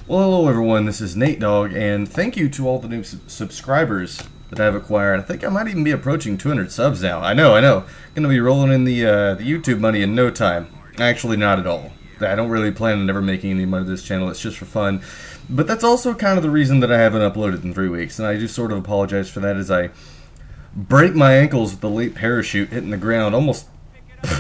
Well, hello everyone, this is Nate Dogg, and thank you to all the new subscribers that I've acquired. I think I might even be approaching 200 subs now. I know. Gonna be rolling in the YouTube money in no time. Actually, not at all. I don't really plan on ever making any money with this channel, it's just for fun. But that's also kind of the reason that I haven't uploaded in 3 weeks, and I do sort of apologize for that as I break my ankles with the late parachute hitting the ground,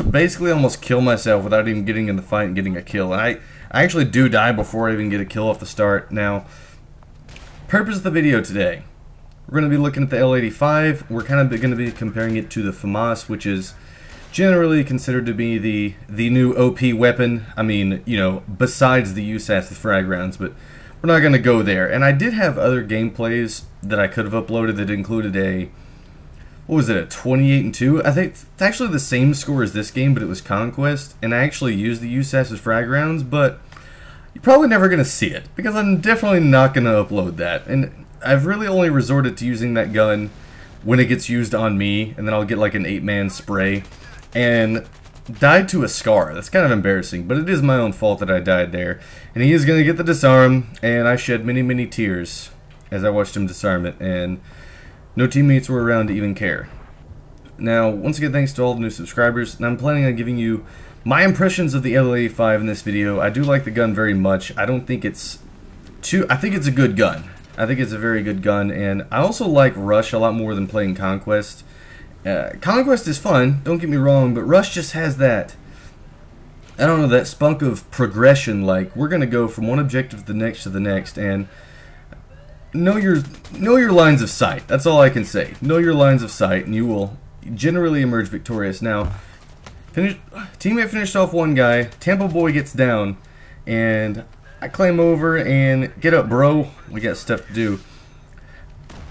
basically almost kill myself without even getting in the fight and getting a kill. And I actually do die before I even get a kill off the start. Now, purpose of the video today, we're going to be looking at the L85. We're kind of going to be comparing it to the FAMAS, which is generally considered to be the new OP weapon. I mean, you know, besides the USAS with frag rounds, but we're not going to go there. And I did have other gameplays that I could have uploaded that included a, what was it, a 28-2? I think it's actually the same score as this game, but it was Conquest, and I actually used the USAS as frag rounds, but you're probably never going to see it, because I'm definitely not going to upload that. And I've really only resorted to using that gun when it gets used on me, and then I'll get like an 8-man spray, and died to a scar. That's kind of embarrassing, but it is my own fault that I died there. And he is going to get the disarm, and I shed many tears as I watched him disarm it, and no teammates were around to even care. Now, once again, thanks to all the new subscribers, and I'm planning on giving you my impressions of the L85 in this video. I do like the gun very much. I don't think it's I think it's a good gun. I think it's a very good gun, and I also like Rush a lot more than playing Conquest. Conquest is fun, don't get me wrong, but Rush just has that, I don't know, that spunk of progression, like we're going to go from one objective to the next, and know your lines of sight. That's all I can say. Know your lines of sight, and you will generally emerge victorious. Now, teammate finished off one guy. Tampa Boy gets down, and I climb over and get up, bro. We got stuff to do.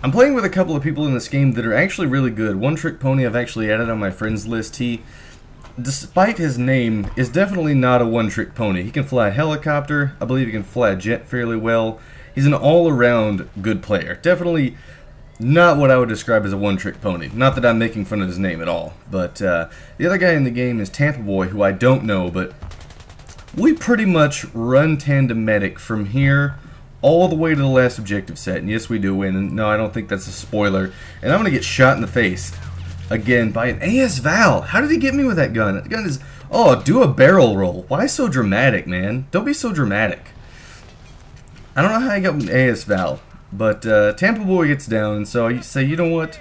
I'm playing with a couple of people in this game that are actually really good. One Trick Pony I've actually added on my friends list. He, despite his name, is definitely not a one-trick pony. He can fly a helicopter. I believe he can fly a jet fairly well. He's an all-around good player. Definitely not what I would describe as a one-trick pony. Not that I'm making fun of his name at all. But the other guy in the game is Tampa Boy, who I don't know, but we pretty much run tandem medic from here all the way to the last objective set. And yes, we do win. And no, I don't think that's a spoiler. And I'm going to get shot in the face again by an AS Val. How did he get me with that gun? That gun is... Oh, do a barrel roll. Why so dramatic, man? Don't be so dramatic. I don't know how I got an AS Val, but Tampa Boy gets down, and so I say, you know what?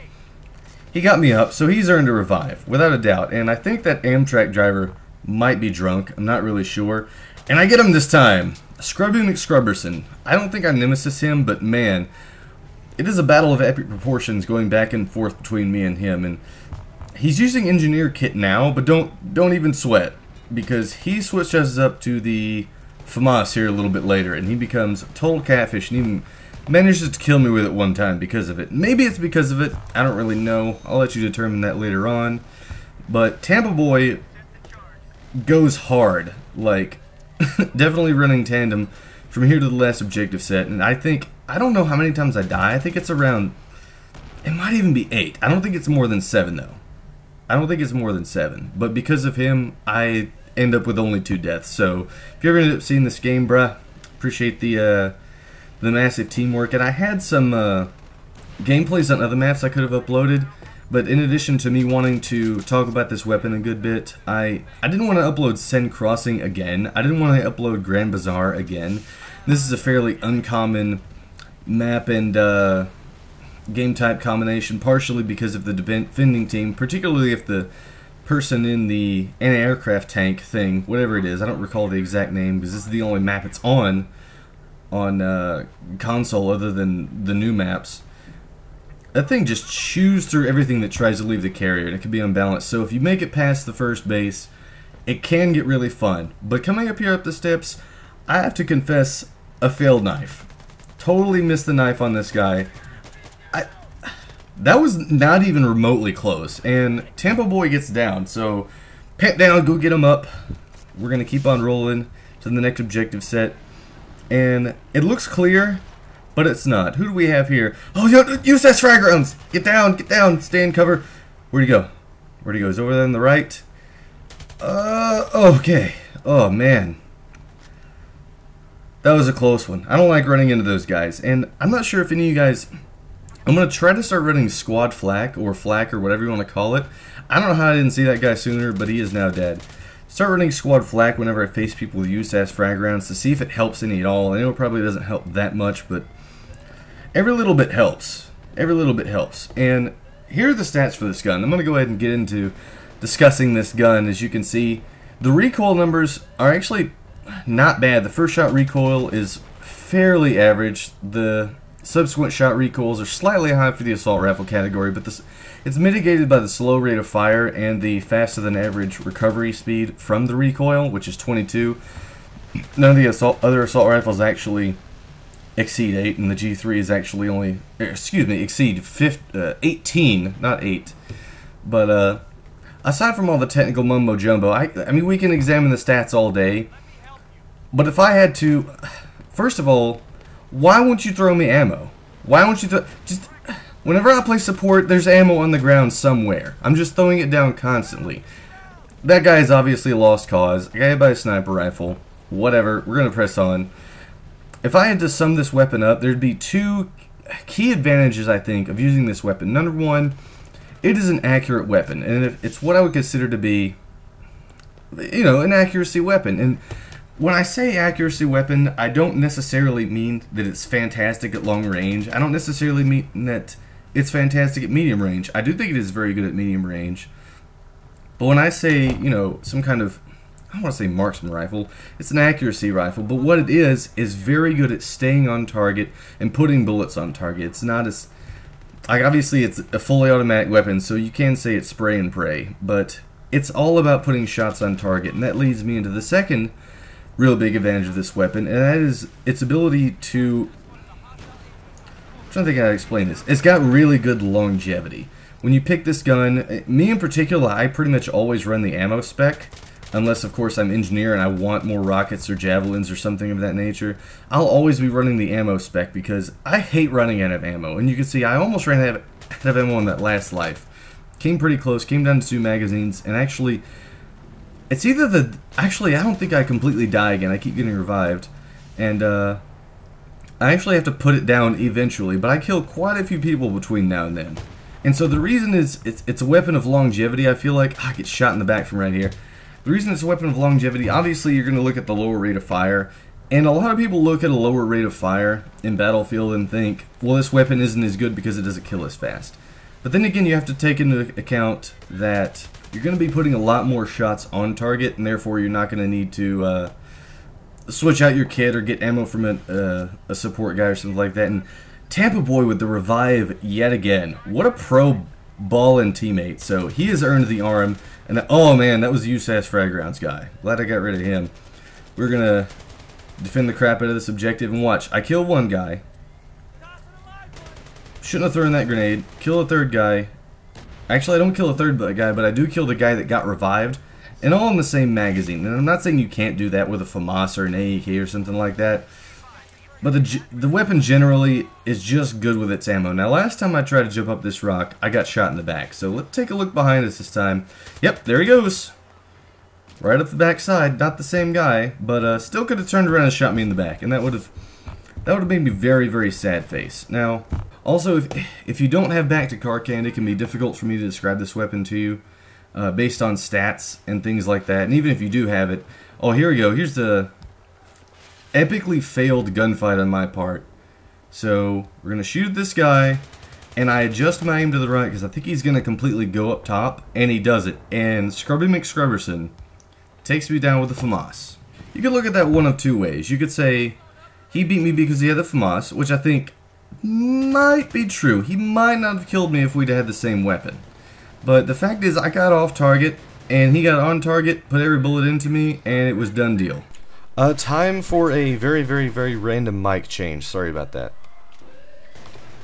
He got me up, so he's earned a revive, without a doubt. And I think that Amtrak driver might be drunk. I'm not really sure. And I get him this time. Scrubby McScrubberson. I don't think I nemesis him, but man, it is a battle of epic proportions going back and forth between me and him. And he's using engineer kit now, but don't even sweat, because he switches up to the FAMAS here a little bit later, and he becomes total catfish and even manages to kill me with it one time because of it. Maybe it's because of it, I don't really know. I'll let you determine that later on. But Tampa Boy goes hard, like definitely running tandem from here to the last objective set, and I don't know how many times I die. I think it's around, it might even be 8. I don't think it's more than 7 though. I don't think it's more than 7, but because of him, I end up with only 2 deaths. So if you ever end up seeing this game, bruh, appreciate the massive teamwork. And I had some gameplays on other maps I could have uploaded, but in addition to me wanting to talk about this weapon a good bit, I didn't want to upload Sen Crossing again. I didn't want to upload Grand Bazaar again. This is a fairly uncommon map and game type combination, partially because of the defending team, particularly if the person in the anti-aircraft tank thing, whatever it is, I don't recall the exact name because this is the only map it's on console other than the new maps. That thing just chews through everything that tries to leave the carrier, and it can be unbalanced. So if you make it past the first base, it can get really fun. But coming up here up the steps, I have to confess, a failed knife. Totally missed the knife on this guy. That was not even remotely close, and Tampa Boy gets down, so pant down, go get him up. We're going to keep on rolling to the next objective set, and it looks clear, but it's not. Who do we have here? Oh, USAS frag rounds! Get down, stay in cover. Where'd he go? Where'd he go? He's over there on the right. Okay. Oh, man. That was a close one. I don't like running into those guys, and I'm not sure if any of you guys... I'm going to try to start running squad flak, or flak, or whatever you want to call it. I don't know how I didn't see that guy sooner, but he is now dead. Start running squad flak whenever I face people with use-ass frag rounds to see if it helps any at all. I know it probably doesn't help that much, but every little bit helps. Every little bit helps. And here are the stats for this gun. I'm going to go ahead and get into discussing this gun. As you can see, the recoil numbers are actually not bad. The first shot recoil is fairly average. The subsequent shot recoils are slightly high for the assault rifle category, but it's mitigated by the slow rate of fire and the faster than average recovery speed from the recoil, which is 22. None of the other assault rifles actually exceed 8, and the G3 is actually only, exceed 18, not 8. But aside from all the technical mumbo jumbo, I mean, we can examine the stats all day. But if I had to, first of all, why won't you throw me ammo? Why won't you just whenever I play support, there's ammo on the ground somewhere. I'm just throwing it down constantly. That guy is obviously a lost cause. A guy by a sniper rifle. Whatever. We're gonna press on. If I had to sum this weapon up, there'd be 2 key advantages, I think, of using this weapon. Number one, it is an accurate weapon, and it's what I would consider to be, you know, an accuracy weapon. And when I say accuracy weapon, I don't necessarily mean that it's fantastic at long range. I don't necessarily mean that it's fantastic at medium range. I do think it is very good at medium range. But when I say, you know, some kind of, I don't want to say marksman rifle, it's an accuracy rifle, but what it is very good at staying on target and putting bullets on target. It's not as, like, obviously it's a fully automatic weapon, so you can say it's spray and pray, but it's all about putting shots on target, and that leads me into the second real big advantage of this weapon, and that is its ability to, I'm trying to think how to explain this. It's got really good longevity. When you pick this gun, me in particular, I pretty much always run the ammo spec, unless of course I'm engineer and I want more rockets or javelins or something of that nature. I'll always be running the ammo spec because I hate running out of ammo, and you can see I almost ran out of ammo on that last life. Came pretty close, came down to 2 magazines, and actually, it's either the... Actually, I don't think I completely die again. I keep getting revived. And, I actually have to put it down eventually. But I kill quite a few people between now and then. And so the reason is, it's a weapon of longevity. I feel like... I get shot in the back from right here. The reason it's a weapon of longevity, obviously you're going to look at the lower rate of fire. And a lot of people look at a lower rate of fire in Battlefield and think, well, this weapon isn't as good because it doesn't kill as fast. But then again, you have to take into account that you're going to be putting a lot more shots on target, and therefore you're not going to need to switch out your kit or get ammo from a support guy or something like that. And Tampa Boy with the revive yet again. What a pro ballin' teammate. So he has earned the arm. And oh man, that was the USAS frag rounds guy. Glad I got rid of him. We're going to defend the crap out of this objective. And watch, I kill one guy. Shouldn't have thrown that grenade. Kill a third guy. Actually, I don't kill a third guy, but I do kill the guy that got revived. And all in the same magazine. And I'm not saying you can't do that with a FAMAS or an AEK or something like that. But the weapon generally is just good with its ammo. Now, last time I tried to jump up this rock, I got shot in the back. So let's take a look behind us this time. Yep, there he goes. Right up the back side. Not the same guy, but still could have turned around and shot me in the back. And that would have made me very, very sad face. Now... Also, if you don't have back to Carcan, it can be difficult for me to describe this weapon to you based on stats and things like that. And even if you do have it, oh, here we go. Here's the epically failed gunfight on my part. So we're going to shoot at this guy, and I adjust my aim to the right because I think he's going to completely go up top, and he does it. And Scrubby McScrubberson takes me down with the FAMAS. You could look at that one of 2 ways. You could say he beat me because he had the FAMAS, which I think might be true. He might not have killed me if we'd had the same weapon. But the fact is, I got off target, and he got on target, put every bullet into me, and it was done deal. Time for a very, very, very random mic change. Sorry about that.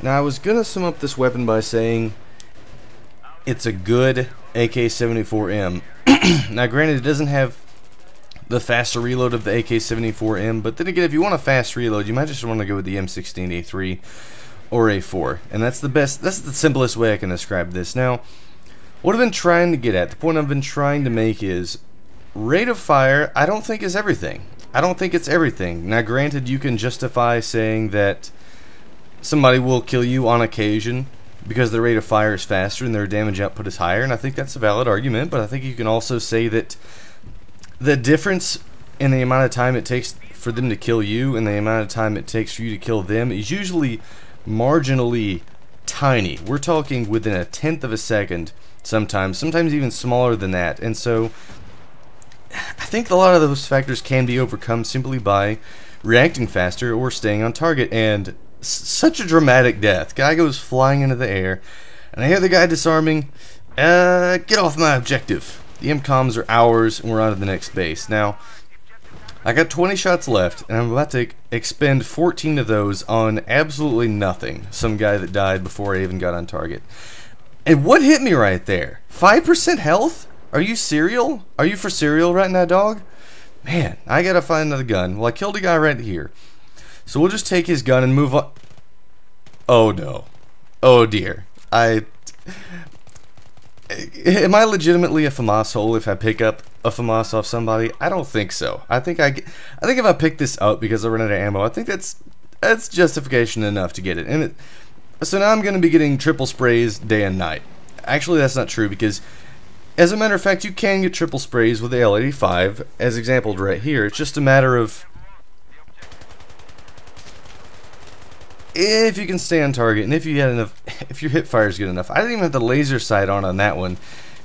Now, I was gonna sum up this weapon by saying it's a good AK-74M. Now, granted, it doesn't have the faster reload of the AK-74M, but then again, if you want a fast reload, you might just want to go with the M16A3 or A4, and that's the simplest way I can describe this. Now, what I've been trying to get at, the point I've been trying to make is, rate of fire, I don't think is everything. I don't think it's everything. Now granted, you can justify saying that somebody will kill you on occasion because their rate of fire is faster and their damage output is higher, and I think that's a valid argument, but I think you can also say that the difference in the amount of time it takes for them to kill you and the amount of time it takes for you to kill them is usually marginally tiny. We're talking within a tenth of a second sometimes even smaller than that, and so I think a lot of those factors can be overcome simply by reacting faster or staying on target. And such a dramatic death. Guy goes flying into the air, and I hear the guy disarming. Get off my objective. The MCOMs are ours, and we're on to the next base. Now, I got 20 shots left, and I'm about to expend 14 of those on absolutely nothing. Some guy that died before I even got on target. And what hit me right there? 5% health? Are you cereal? Are you for cereal right now, dog? Man, I gotta find another gun. Well, I killed a guy right here. So we'll just take his gun and move on. Oh no. Oh dear. Am I legitimately a FAMAS hole if I pick up a FAMAS off somebody? I don't think so. I think if I pick this up because I run out of ammo, I think that's justification enough to get it. So now I'm going to be getting triple sprays day and night. Actually, that's not true, because as a matter of fact, you can get triple sprays with the L85, as exampled right here. It's just a matter of if you can stay on target, and if you had enough, if your hip fire is good enough. I didn't even have the laser sight on that one.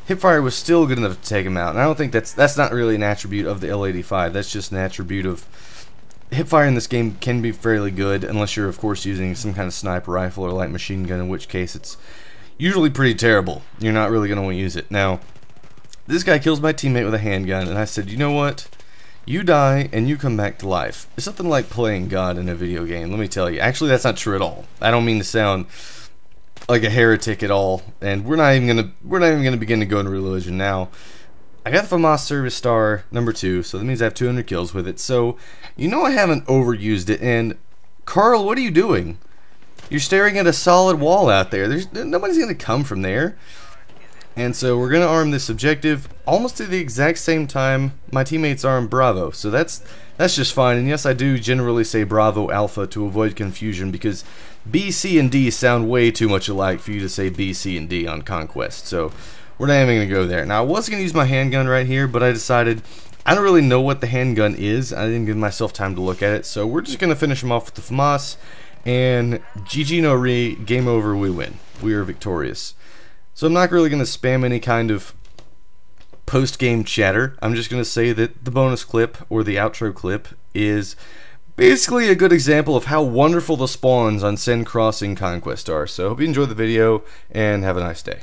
Hip fire was still good enough to take him out, and I don't think that's not really an attribute of the L85. That's just an attribute of hip fire in this game can be fairly good, unless you're of course using some kind of sniper rifle or light machine gun, in which case it's usually pretty terrible. You're not really going to want to use it. Now, this guy kills my teammate with a handgun, and I said, you know what? You die, and you come back to life. It's something like playing God in a video game, let me tell you. Actually, that's not true at all. I don't mean to sound like a heretic at all, and we're not even gonna begin to go into religion now. I got the FAMAS Service Star #2, so that means I have 200 kills with it. So, you know I haven't overused it, and Carl, what are you doing? You're staring at a solid wall out there. Nobody's gonna come from there. And so we're gonna arm this objective almost at the exact same time my teammates arm Bravo. So that's just fine. And yes, I do generally say Bravo Alpha to avoid confusion, because B, C, and D sound way too much alike for you to say B, C, and D on Conquest. So we're not even gonna go there. Now I was gonna use my handgun right here, but I decided I don't really know what the handgun is. I didn't give myself time to look at it. So we're just gonna finish him off with the FAMAS, and GG no re, game over, we win. We are victorious. So I'm not really going to spam any kind of post-game chatter. I'm just going to say that the bonus clip, or the outro clip, is basically a good example of how wonderful the spawns on Sen Crossing Conquest are. So I hope you enjoyed the video, and have a nice day.